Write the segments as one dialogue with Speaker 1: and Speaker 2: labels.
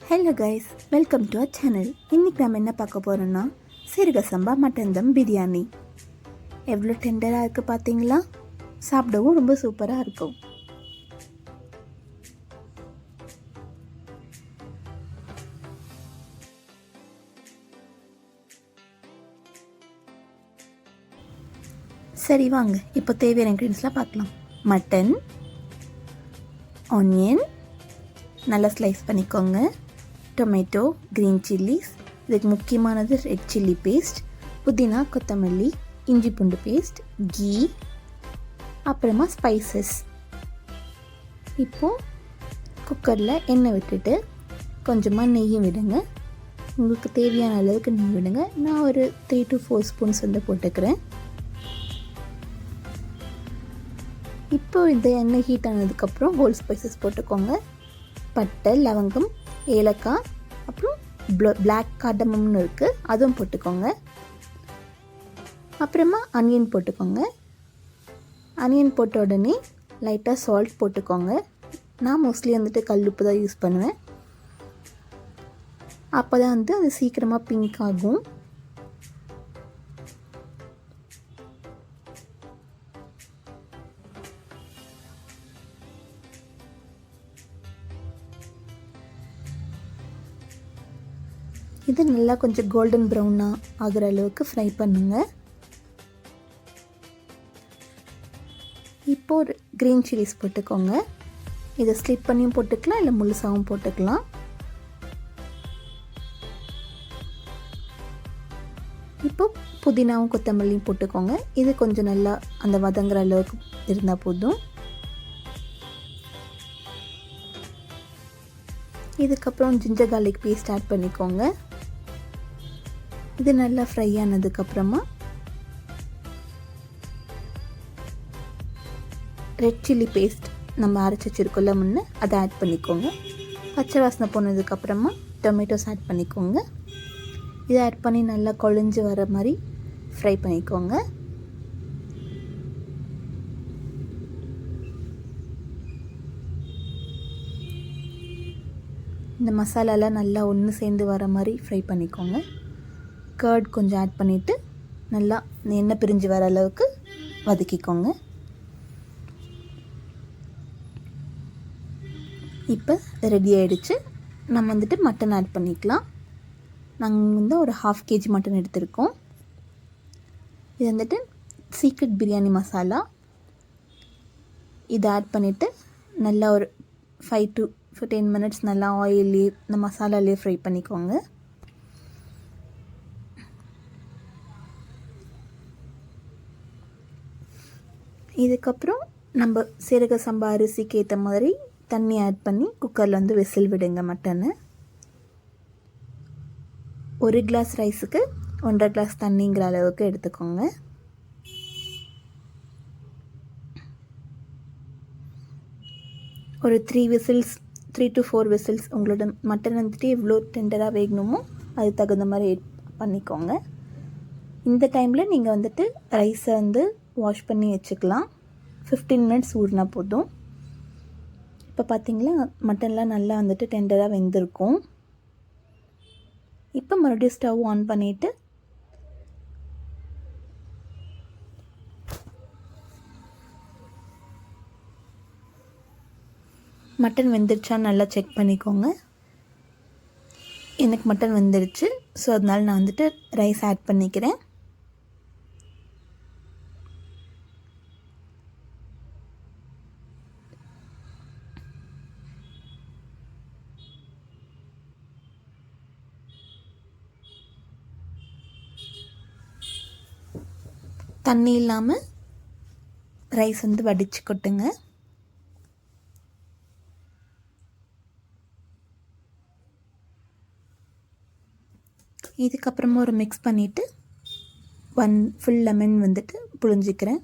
Speaker 1: Hello guys, welcome to our channel. இன்றைக்கி நம்ம என்ன பார்க்க போகிறோன்னா சீரக சம்பா மட்டன் தம் பிரியாணி. எவ்வளோ டெண்டராக இருக்குது பார்த்தீங்களா? சாப்பிடவும் ரொம்ப சூப்பராக இருக்கும். சரி வாங்க, இப்போ தேவையான இன்க்ரீடியன்ஸ்லாம் பார்க்கலாம். மட்டன், ஆனியன் நல்லா ஸ்லைஸ் பண்ணிக்கோங்க, டொமேட்டோ, க்ரீன் சில்லிஸ், இதுக்கு முக்கியமானது ரெட் சில்லி பேஸ்ட், புதினா, கொத்தமல்லி, இஞ்சி பூண்டு பேஸ்ட், கீ, அப்புறமா ஸ்பைசஸ். இப்போது குக்கரில் எண்ணெய் விட்டுட்டு கொஞ்சமாக நெய்யும் விடுங்க. உங்களுக்கு தேவையான அளவுக்கு நெய் விடுங்க. நான் ஒரு 3 to 4 ஸ்பூன்ஸ் போட்டுக்கிறேன். இப்போது இந்த எண்ணெய் ஹீட் ஆனதுக்கப்புறம் ஹோல் ஸ்பைசஸ் போட்டுக்கோங்க. பட்டை, லவங்கம், ஏலக்காய், அப்புறம் பிளாக் கார்டமம்னு இருக்குது, அதுவும் போட்டுக்கோங்க. அப்புறமா அனியன் போட்டுக்கோங்க. அனியன் போட்ட உடனே லைட்டாக சால்ட் போட்டுக்கோங்க. நான் மோஸ்ட்லி கல்லுப்பு தான் யூஸ் பண்ணுவேன். அப்போ தான் அது சீக்கிரமாக பிங்க் ஆகும். இது நல்லா கொஞ்சம் கோல்டன் ப்ரௌனாக ஆகிற அளவுக்கு ஃப்ரை பண்ணுங்கள். இப்போது ஒரு க்ரீன் சில்லிஸ் போட்டுக்கோங்க. இதை ஸ்லிப் பண்ணியும் போட்டுக்கலாம், இல்லை முழுசாகவும் போட்டுக்கலாம். இப்போது புதினாவும் கொத்தமல்லியும் போட்டுக்கோங்க. இது கொஞ்சம் நல்லா அந்த வதங்குற அளவுக்கு இருந்தால் போதும். இதுக்கப்புறம் ஜிஞ்சர் கார்லிக் பேஸ்ட் ஆட் பண்ணிக்கோங்க. இது நல்லா ஃப்ரை ஆனதுக்கப்புறமா ரெட் சில்லி பேஸ்ட் நம்ம அரைச்சி வச்சுருக்கோம்ல முன்னே, அதை ஆட் பண்ணிக்கோங்க. பச்சை வாசனை போனதுக்கப்புறமா டொமேட்டோஸ் ஆட் பண்ணிக்கோங்க. இதை ஆட் பண்ணி நல்லா குழஞ்சி வர மாதிரி ஃப்ரை பண்ணிக்கோங்க. இந்த மசாலாலாம் நல்லா ஒன்று சேர்ந்து வர மாதிரி ஃப்ரை பண்ணிக்கோங்க. கர்ட் கொஞ்சம் ஆட் பண்ணிவிட்டு நல்லா எண்ணெய் பிரிஞ்சு வர அளவுக்கு வதக்கிக்கோங்க. இப்போ ரெடி ஆகிடுச்சு. நம்ம மட்டன் ஆட் பண்ணிக்கலாம். நாங்கள் ஒரு 1/2 kg மட்டன் எடுத்திருக்கோம். இது சீக்ரெட் பிரியாணி மசாலா. இதை ஆட் பண்ணிவிட்டு நல்லா ஒரு 5 to 10 minutes நல்லா ஆயிலே இந்த மசாலாலே ஃப்ரை பண்ணிக்கோங்க. இதுக்கப்புறம் நம்ம சீரக சம்பா அரிசிக்கு ஏற்ற மாதிரி தண்ணி ஆட் பண்ணி குக்கரில் விசில் விடுங்க. மட்டனை 1 கிளாஸ் ரைஸுக்கு 1.5 கிளாஸ் தண்ணிங்கிற அளவுக்கு எடுத்துக்கோங்க. ஒரு 3 to 4 விசில்ஸ் உங்களோட மட்டன் எவ்வளோ டெண்டராக வேகணுமோ அது தகுந்த மாதிரி பண்ணிக்கோங்க. இந்த டைமில் நீங்கள் ரைஸை வாஷ் பண்ணி வச்சுக்கலாம். 15 minutes ஊறினா போதும். இப்போ பார்த்தீங்களா, மட்டன்லாம் நல்லா டெண்டராக வெந்திருக்கும். இப்போ மறுபடியும் ஸ்டவ் ஆன் பண்ணிவிட்டு மட்டன் வெந்துருச்சான்னு நல்லா செக் பண்ணிக்கோங்க. எனக்கு மட்டன் வெந்துருச்சு. ஸோ அதனால் நான் ரைஸ் ஆட் பண்ணிக்கிறேன். தண்ணி இல்லாமல் ரைஸ் வடித்து கொட்டுங்க. இதுக்கப்புறமா ஒரு மிக்ஸ் பண்ணிவிட்டு 1 full லெமன் புழிஞ்சிக்கிறேன்.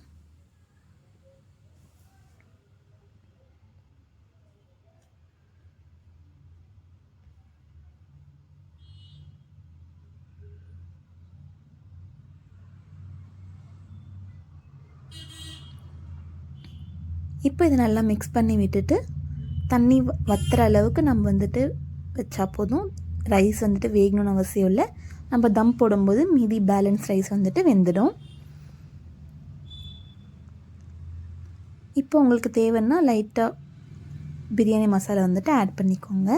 Speaker 1: இப்போ இதை நல்லா மிக்ஸ் பண்ணி விட்டுட்டு தண்ணி வத்துற அளவுக்கு நம்ம வச்சா போதும். ரைஸ் வந்துட்டு வேகணும்னு அவசியம் இல்லை. நம்ம தம் போடும்போது மீதி பேலன்ஸ் ரைஸ் வந்துட்டு வெந்துடும். இப்போ உங்களுக்கு தேவைன்னா லைட்டாக பிரியாணி மசாலா வந்துட்டு ஆட் பண்ணிக்கோங்க.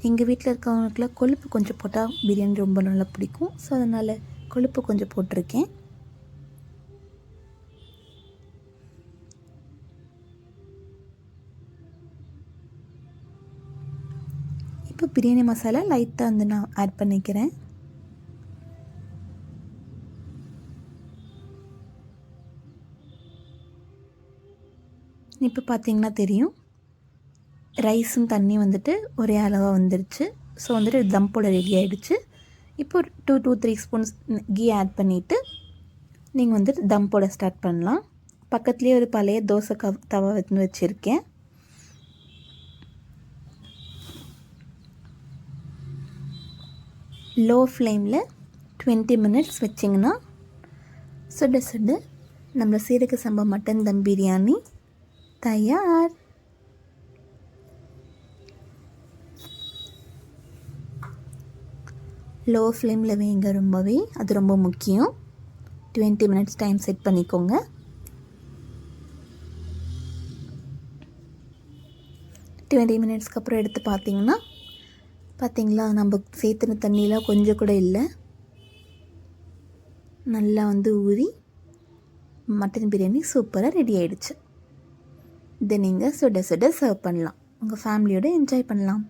Speaker 1: எங்கள் வீட்டில் இருக்கவங்களுக்குலாம் கொழுப்பு கொஞ்சம் போட்டால் பிரியாணி ரொம்ப நல்லா பிடிக்கும். ஸோ அதனால் கொழுப்பு கொஞ்சம் போட்டிருக்கேன். இப்போ பிரியாணி மசாலா லைட்டாக வந்து நான் ஆட் பண்ணிக்கிறேன். இப்போ பார்த்திங்கன்னா தெரியும், ரைஸும் தண்ணி வந்துட்டு ஒரே அளவாக வந்துருச்சு. ஸோ வந்துட்டு தம் போட ரெடி ஆகிடுச்சு. இப்போ 2-3 ஸ்பூன்ஸ் கீ ஆட் பண்ணிவிட்டு நீங்கள் வந்துட்டு தம் போட ஸ்டார்ட் பண்ணலாம். பக்கத்துலேயே ஒரு பழைய தோசை தவா வந்து வச்சுருக்கேன். லோ ஃப்ளேமில் 20 மினிட்ஸ் வச்சிங்கன்னா சுட சுட நம்ம சீரக சம்பா மட்டன் தம் பிரியாணி தயார். லோ ஃப்ளேமில் வைங்க, ரொம்பவே அது ரொம்ப முக்கியம். 20 மினிட்ஸ் டைம் செட் பண்ணிக்கோங்க. மினிட்ஸ்க்கு அப்புறம் எடுத்து பார்த்தீங்களா நம்ம சேர்த்துன தண்ணியெலாம் கொஞ்சம் கூட இல்லை. நல்லா வந்து ஊறி மட்டன் பிரியாணி சூப்பராக ரெடி ஆகிடுச்சு. இதை நீங்கள் சுட சுட சர்வ் பண்ணலாம். உங்கள் ஃபேமிலியோடு என்ஜாய் பண்ணலாம்.